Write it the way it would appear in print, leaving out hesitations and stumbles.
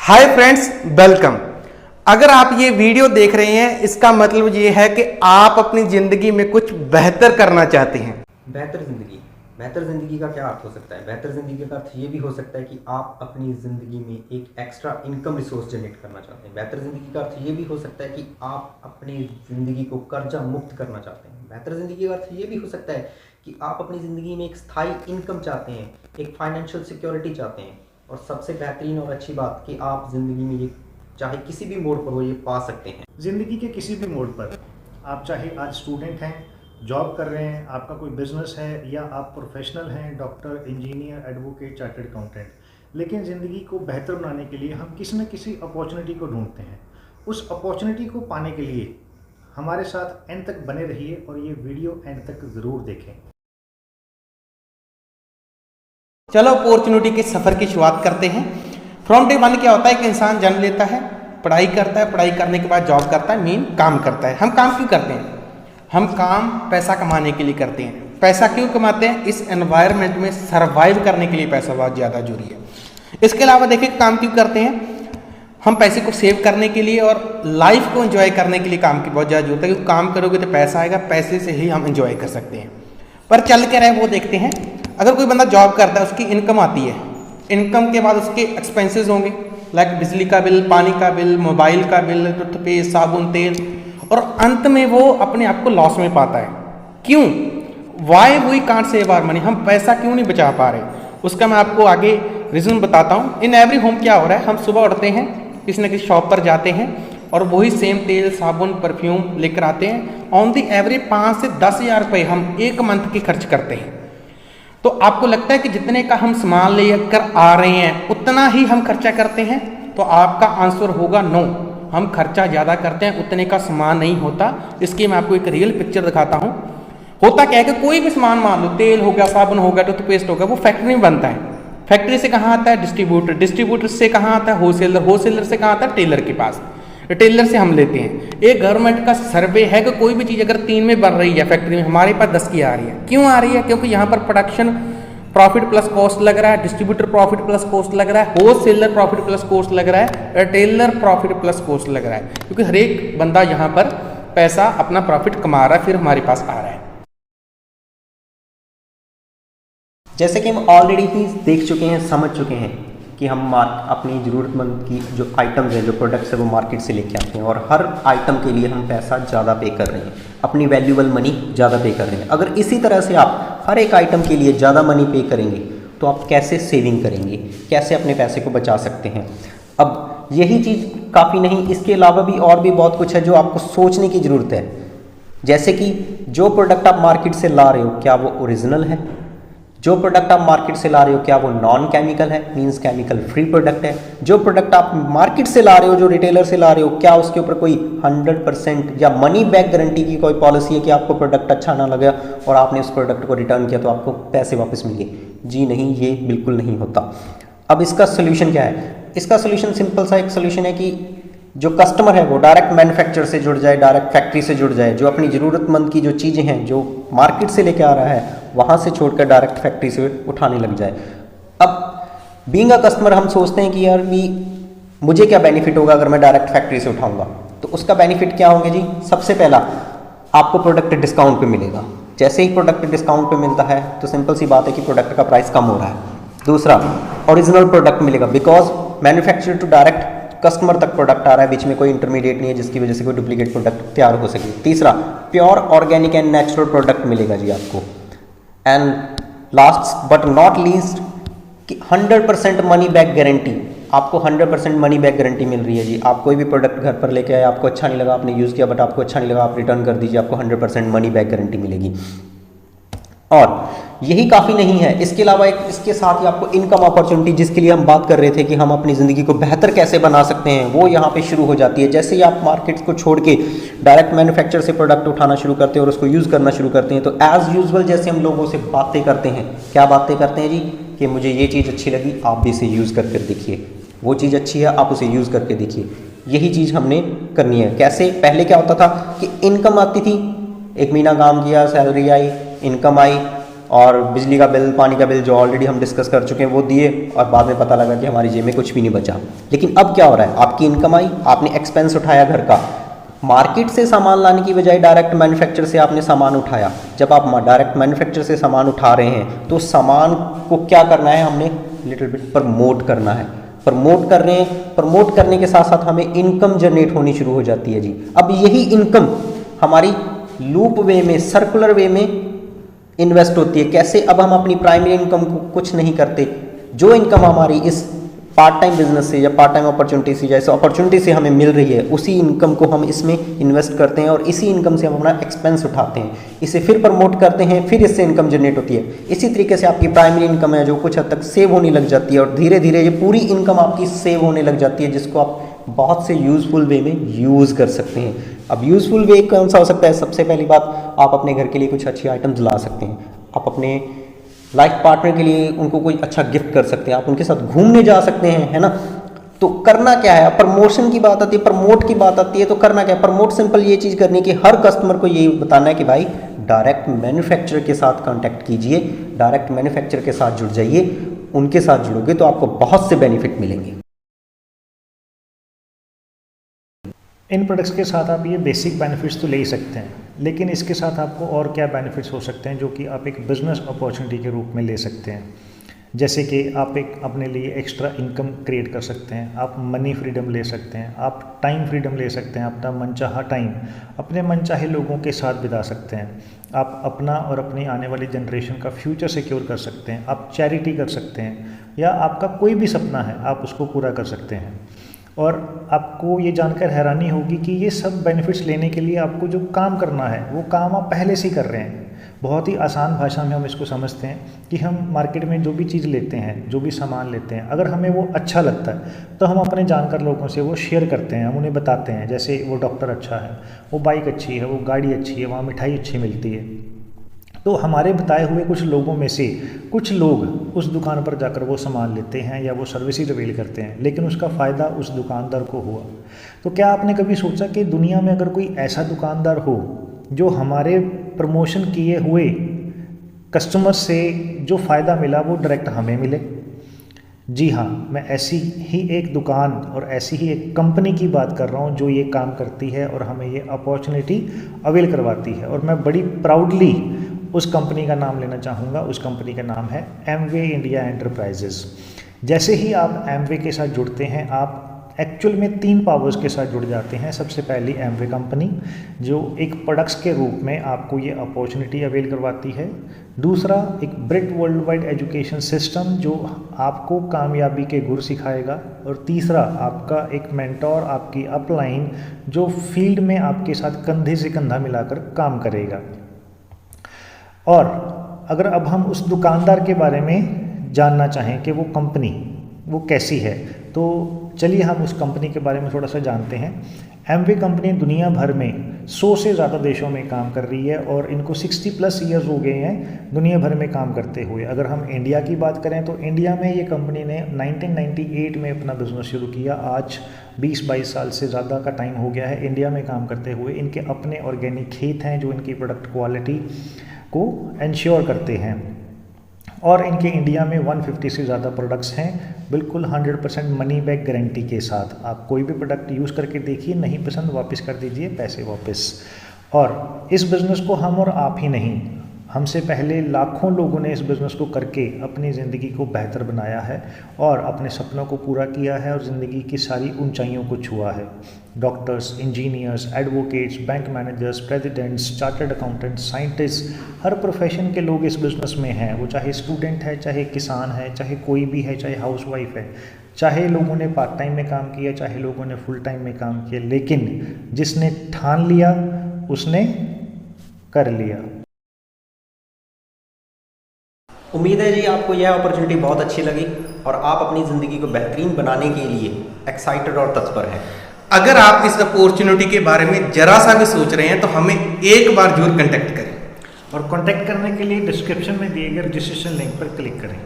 Hi friends, welcome. अगर आप ये वीडियो देख रहे हैं इसका मतलब ये है कि आप अपनी ज़िंदगी में कुछ बेहतर करना चाहते हैं। बेहतर ज़िंदगी का क्या अर्थ हो सकता है? बेहतर ज़िंदगी का अर्थ ये भी हो सकता है कि आप अपनी ज़िंदगी में एक एक्स्ट्रा इनकम रिसोर्स जनरेट करना चाहते हैं। बेहतर ज़िंदगी का अर्थ ये भी हो सकता है कि आप अपनी ज़िंदगी को कर्जा मुक्त करना चाहते हैं। बेहतर ज़िंदगी का अर्थ ये भी हो सकता है कि आप अपनी ज़िंदगी में एक स्थायी इनकम चाहते हैं, एक फाइनेंशियल सिक्योरिटी चाहते हैं। और सबसे बेहतरीन और अच्छी बात कि आप ज़िंदगी में ये चाहे किसी भी मोड़ पर हो ये पा सकते हैं। ज़िंदगी के किसी भी मोड़ पर आप चाहे आज स्टूडेंट हैं, जॉब कर रहे हैं, आपका कोई बिजनेस है, या आप प्रोफेशनल हैं, doctor, engineer, advocate, chartered accountant, लेकिन ज़िंदगी को बेहतर बनाने के लिए हम किसी न किसी अपॉर्चुनिटी को ढूंढते हैं। उस अपॉर्चुनिटी को पाने के लिए हमारे साथ एंड तक बने रहिए और ये वीडियो एंड तक ज़रूर देखें। चलो अपॉर्चुनिटी के सफ़र की शुरुआत करते हैं। फ्रॉम डे वन क्या होता है कि इंसान जन्म लेता है, पढ़ाई करता है, पढ़ाई करने के बाद जॉब करता है, मेन काम करता है। हम काम क्यों करते हैं? हम काम पैसा कमाने के लिए करते हैं। पैसा क्यों कमाते हैं? इस एनवायरनमेंट में सर्वाइव करने के लिए पैसा बहुत ज़्यादा जरूरी है। इसके अलावा देखिए काम क्यों करते हैं? हम पैसे को सेव करने के लिए और लाइफ को एंजॉय करने के लिए काम की बहुत ज़्यादा जरूरत है, क्योंकि काम करोगे तो पैसा आएगा, पैसे से ही हम एंजॉय कर सकते हैं। पर चल के रहे वो देखते हैं। अगर कोई बंदा जॉब करता है, उसकी इनकम आती है, इनकम के बाद उसके एक्सपेंसेस होंगे, लाइक बिजली का बिल, पानी का बिल, मोबाइल का बिल, टूथपेस्ट, साबुन, तेल, और अंत में वो अपने आप को लॉस में पाता है। क्यों? Why we can't save our money? हम पैसा क्यों नहीं बचा पा रहे? उसका मैं आपको आगे रीज़न बताता हूँ। इन एवरी होम क्या हो रहा है, हम सुबह उठते हैं, किसी न किसी शॉप पर जाते हैं और वही सेम तेल, साबुन, परफ्यूम लेकर आते हैं। ऑन दी एवरेज 5 से 10 हज़ार रुपये हम एक मंथ के खर्च करते हैं। तो आपको लगता है कि जितने का हम सामान लेकर आ रहे हैं उतना ही हम खर्चा करते हैं? तो आपका आंसर होगा नो, हम खर्चा ज़्यादा करते हैं, उतने का सामान नहीं होता। इसकी मैं आपको एक रियल पिक्चर दिखाता हूँ। होता क्या है कि कोई भी सामान मान लो, तेल हो गया, साबुन हो गया, टूथपेस्ट हो गया, वो फैक्ट्री में बनता है। फैक्ट्री से कहाँ आता है? डिस्ट्रीब्यूटर। डिस्ट्रीब्यूटर से कहाँ आता है? होलसेलर। होलसेलर से कहाँ आता है? टेलर के पास। रिटेलर से हम लेते हैं। एक गवर्नमेंट का सर्वे है कि कोई भी चीज़ अगर 3 में बन रही है फैक्ट्री में, हमारे पास 10 की आ रही है। क्यों आ रही है? क्योंकि यहाँ पर प्रोडक्शन प्रॉफिट प्लस कॉस्ट लग रहा है, डिस्ट्रीब्यूटर प्रॉफिट प्लस कॉस्ट लग रहा है, होलसेलर प्रॉफिट प्लस कॉस्ट लग रहा है, रिटेलर प्रॉफिट प्लस कॉस्ट लग रहा है। क्योंकि हर एक बंदा यहाँ पर पैसा अपना प्रॉफिट कमा रहा है, फिर हमारे पास आ रहा है। जैसे कि हम ऑलरेडी ही देख चुके हैं, समझ चुके हैं कि हम अपनी ज़रूरतमंद की जो आइटम्स हैं, जो प्रोडक्ट्स है, वो मार्केट से लेके आते हैं और हर आइटम के लिए हम पैसा ज़्यादा पे कर रहे हैं, अपनी वैल्यूएबल मनी ज़्यादा पे कर रहे हैं। अगर इसी तरह से आप हर एक आइटम के लिए ज़्यादा मनी पे करेंगे तो आप कैसे सेविंग करेंगे, कैसे अपने पैसे को बचा सकते हैं? अब यही चीज़ काफ़ी नहीं, इसके अलावा भी और भी बहुत कुछ है जो आपको सोचने की ज़रूरत है। जैसे कि जो प्रोडक्ट आप मार्केट से ला रहे हो, क्या वो ओरिजिनल है? जो प्रोडक्ट आप मार्केट से ला रहे हो, क्या वो नॉन केमिकल है, मींस केमिकल फ्री प्रोडक्ट है? जो प्रोडक्ट आप मार्केट से ला रहे हो, जो रिटेलर से ला रहे हो, क्या उसके ऊपर कोई 100% या मनी बैक गारंटी की कोई पॉलिसी है कि आपको प्रोडक्ट अच्छा ना लगा और आपने उस प्रोडक्ट को रिटर्न किया तो आपको पैसे वापस मिल गए? जी नहीं, ये बिल्कुल नहीं होता। अब इसका सोल्यूशन क्या है? इसका सोल्यूशन सिंपल सा एक सोल्यूशन है कि जो कस्टमर है वो डायरेक्ट मैन्युफैक्चरर से जुड़ जाए, डायरेक्ट फैक्ट्री से जुड़ जाए। जो अपनी ज़रूरतमंद की जो चीज़ें हैं, जो मार्केट से लेके आ रहा है, वहाँ से छोड़कर डायरेक्ट फैक्ट्री से उठाने लग जाए। अब बीइंग अ कस्टमर हम सोचते हैं कि यार भी मुझे क्या बेनिफिट होगा अगर मैं डायरेक्ट फैक्ट्री से उठाऊंगा? तो उसका बेनिफिट क्या होंगे जी? सबसे पहला, आपको प्रोडक्ट डिस्काउंट पे मिलेगा। जैसे ही प्रोडक्ट डिस्काउंट पे मिलता है तो सिंपल सी बात है कि प्रोडक्ट का प्राइस कम हो रहा है। दूसरा, ओरिजिनल प्रोडक्ट मिलेगा, because manufacturer to direct customer तक प्रोडक्ट आ रहा है, बीच में कोई इंटरमीडिएट नहीं है जिसकी वजह से कोई डुप्लीकेट प्रोडक्ट तैयार हो सके। तीसरा, pure organic and natural product मिलेगा जी आपको। And last but not least कि 100% मनी बैक गारंटी। आपको 100% मनी बैक गारंटी मिल रही है जी। आप कोई भी प्रोडक्ट घर पर लेके आए, आपको अच्छा नहीं लगा, आपने यूज़ किया बट आपको अच्छा नहीं लगा, आप रिटर्न कर दीजिए, आपको 100% मनी बैक गारंटी मिलेगी। और यही काफ़ी नहीं है, इसके अलावा एक इसके साथ ही आपको इनकम अपॉर्चुनिटी, जिसके लिए हम बात कर रहे थे कि हम अपनी ज़िंदगी को बेहतर कैसे बना सकते हैं, वो यहाँ पे शुरू हो जाती है। जैसे ही आप मार्केट को छोड़ के डायरेक्ट मैन्युफैक्चर से प्रोडक्ट उठाना शुरू करते हैं और उसको यूज़ करना शुरू करते हैं, तो एज़ यूजुअल जैसे हम लोगों से बातें करते हैं, क्या बातें करते हैं जी? कि मुझे ये चीज़ अच्छी लगी, आप भी इसे यूज़ करके देखिए। वो चीज़ अच्छी है, आप उसे यूज़ करके देखिए। यही चीज़ हमने करनी है। कैसे? पहले क्या होता था कि इनकम आती थी, एक महीना काम किया, सैलरी आई, इनकम आई, और बिजली का बिल, पानी का बिल जो ऑलरेडी हम डिस्कस कर चुके हैं वो दिए, और बाद में पता लगा कि हमारी जेब में कुछ भी नहीं बचा। लेकिन अब क्या हो रहा है, आपकी इनकम आई, आपने एक्सपेंस उठाया घर का, मार्केट से सामान लाने की बजाय डायरेक्ट मैन्युफैक्चर से आपने सामान उठाया। जब आप डायरेक्ट मैन्युफैक्चर से सामान उठा रहे हैं तो सामान को क्या करना है, हमने लिटिल बिट प्रमोट करना है। प्रमोट कर रहे हैं, प्रमोट करने के साथ साथ हमें इनकम जनरेट होनी शुरू हो जाती है जी। अब यही इनकम हमारी लूप वे में, सर्कुलर वे में इन्वेस्ट होती है। कैसे? अब हम अपनी प्राइमरी इनकम को कुछ नहीं करते, जो इनकम हमारी इस पार्ट टाइम बिजनेस से या पार्ट टाइम अपॉर्चुनिटी से, जैसे अपॉर्चुनिटी से हमें मिल रही है, उसी इनकम को हम इसमें इन्वेस्ट करते हैं और इसी इनकम से हम अपना एक्सपेंस उठाते हैं, इसे फिर प्रमोट करते हैं, फिर इससे इनकम जनरेट होती है। इसी तरीके से आपकी प्राइमरी इनकम है जो कुछ हद तक सेव होने लग जाती है और धीरे धीरे ये पूरी इनकम आपकी सेव होने लग जाती है, जिसको आप बहुत से यूज़फुल वे में यूज़ कर सकते हैं। अब यूज़फुल वे कौन सा हो सकता है? सबसे पहली बात, आप अपने घर के लिए कुछ अच्छी आइटम्स ला सकते हैं, आप अपने लाइफ पार्टनर के लिए उनको कोई अच्छा गिफ्ट कर सकते हैं, आप उनके साथ घूमने जा सकते हैं, है ना। तो करना क्या है, प्रमोशन की बात आती है, प्रमोट की बात आती है, तो करना क्या है? प्रमोट सिंपल ये चीज़ करनी है कि हर कस्टमर को ये बताना है कि भाई डायरेक्ट मैन्युफैक्चरर के साथ कांटेक्ट कीजिए, डायरेक्ट मैन्युफैक्चरर के साथ जुड़ जाइए, उनके साथ जुड़ोगे तो आपको बहुत से बेनिफिट मिलेंगे। इन प्रोडक्ट्स के साथ आप ये बेसिक बेनिफिट्स तो ले ही सकते हैं, लेकिन इसके साथ आपको और क्या बेनिफिट्स हो सकते हैं जो कि आप एक बिज़नेस अपॉर्चुनिटी के रूप में ले सकते हैं। जैसे कि आप एक अपने लिए एक्स्ट्रा इनकम क्रिएट कर सकते हैं, आप मनी फ्रीडम ले सकते हैं, आप टाइम फ्रीडम ले सकते हैं, अपना मनचाहा टाइम अपने मनचाहे लोगों के साथ बिता सकते हैं, आप अपना और अपनी आने वाली जनरेशन का फ्यूचर सिक्योर कर सकते हैं, आप चैरिटी कर सकते हैं, या आपका कोई भी सपना है आप उसको पूरा कर सकते हैं। और आपको ये जानकर हैरानी होगी कि ये सब बेनिफिट्स लेने के लिए आपको जो काम करना है वो काम आप पहले से ही कर रहे हैं। बहुत ही आसान भाषा में हम इसको समझते हैं कि हम मार्केट में जो भी चीज़ लेते हैं, जो भी सामान लेते हैं, अगर हमें वो अच्छा लगता है तो हम अपने जानकार लोगों से वो शेयर करते हैं, हम उन्हें बताते हैं। जैसे वो डॉक्टर अच्छा है, वो बाइक अच्छी है, वो गाड़ी अच्छी है, वहाँ मिठाई अच्छी मिलती है, तो हमारे बताए हुए कुछ लोगों में से कुछ लोग उस दुकान पर जाकर वो सामान लेते हैं या वो सर्विसेज अवेल करते हैं, लेकिन उसका फ़ायदा उस दुकानदार को हुआ। तो क्या आपने कभी सोचा कि दुनिया में अगर कोई ऐसा दुकानदार हो जो हमारे प्रमोशन किए हुए कस्टमर से जो फ़ायदा मिला वो डायरेक्ट हमें मिले? जी हाँ, मैं ऐसी ही एक दुकान और ऐसी ही एक कंपनी की बात कर रहा हूँ जो ये काम करती है और हमें ये अपॉर्चुनिटी अवेल करवाती है, और मैं बड़ी प्राउडली उस कंपनी का नाम लेना चाहूँगा। उस कंपनी का नाम है एमवे इंडिया एंटरप्राइजेज़। जैसे ही आप एमवे के साथ जुड़ते हैं, आप एक्चुअल में 3 पावर्स के साथ जुड़ जाते हैं। सबसे पहली एमवे कंपनी जो एक प्रोडक्ट्स के रूप में आपको ये अपॉर्चुनिटी अवेल करवाती है। दूसरा एक ब्रिट वर्ल्ड वाइड एजुकेशन सिस्टम जो आपको कामयाबी के गुर सिखाएगा। और तीसरा आपका एक मेंटोर, आपकी अपलाइन जो फील्ड में आपके साथ कंधे से कंधा मिलाकर काम करेगा। और अगर अब हम उस दुकानदार के बारे में जानना चाहें कि वो कंपनी वो कैसी है, तो चलिए हम उस कंपनी के बारे में थोड़ा सा जानते हैं। एमवे कंपनी दुनिया भर में 100 से ज़्यादा देशों में काम कर रही है और इनको 60+ ईयर्स हो गए हैं दुनिया भर में काम करते हुए। अगर हम इंडिया की बात करें तो इंडिया में ये कंपनी ने 1998 में अपना बिजनेस शुरू किया। आज 20-22 साल से ज़्यादा का टाइम हो गया है इंडिया में काम करते हुए। इनके अपने ऑर्गेनिक खेत हैं जो इनकी प्रोडक्ट क्वालिटी को इंश्योर करते हैं, और इनके इंडिया में 150 से ज़्यादा प्रोडक्ट्स हैं, बिल्कुल 100% मनी बैक गारंटी के साथ। आप कोई भी प्रोडक्ट यूज़ करके देखिए, नहीं पसंद वापस कर दीजिए, पैसे वापस। और इस बिज़नेस को हम और आप ही नहीं, हमसे पहले लाखों लोगों ने इस बिज़नेस को करके अपनी ज़िंदगी को बेहतर बनाया है और अपने सपनों को पूरा किया है और ज़िंदगी की सारी ऊंचाइयों को छुआ है। Doctors, engineers, advocates, bank managers, presidents, chartered accountants, scientist, हर प्रोफेशन के लोग इस बिज़नेस में हैं। वो चाहे स्टूडेंट है, चाहे किसान है, चाहे कोई भी है, चाहे हाउसवाइफ है, चाहे लोगों ने पार्ट टाइम में काम किया, चाहे लोगों ने फुल टाइम में काम किया, लेकिन जिसने ठान लिया उसने कर लिया। उम्मीद है जी आपको यह अपॉर्चुनिटी बहुत अच्छी लगी और आप अपनी ज़िंदगी को बेहतरीन बनाने के लिए एक्साइटेड और तत्पर हैं। अगर आप इस अपॉर्चुनिटी के बारे में जरा सा भी सोच रहे हैं तो हमें एक बार जरूर कांटेक्ट करें, और कांटेक्ट करने के लिए डिस्क्रिप्शन में दिए गए रजिस्ट्रेशन लिंक पर क्लिक करें।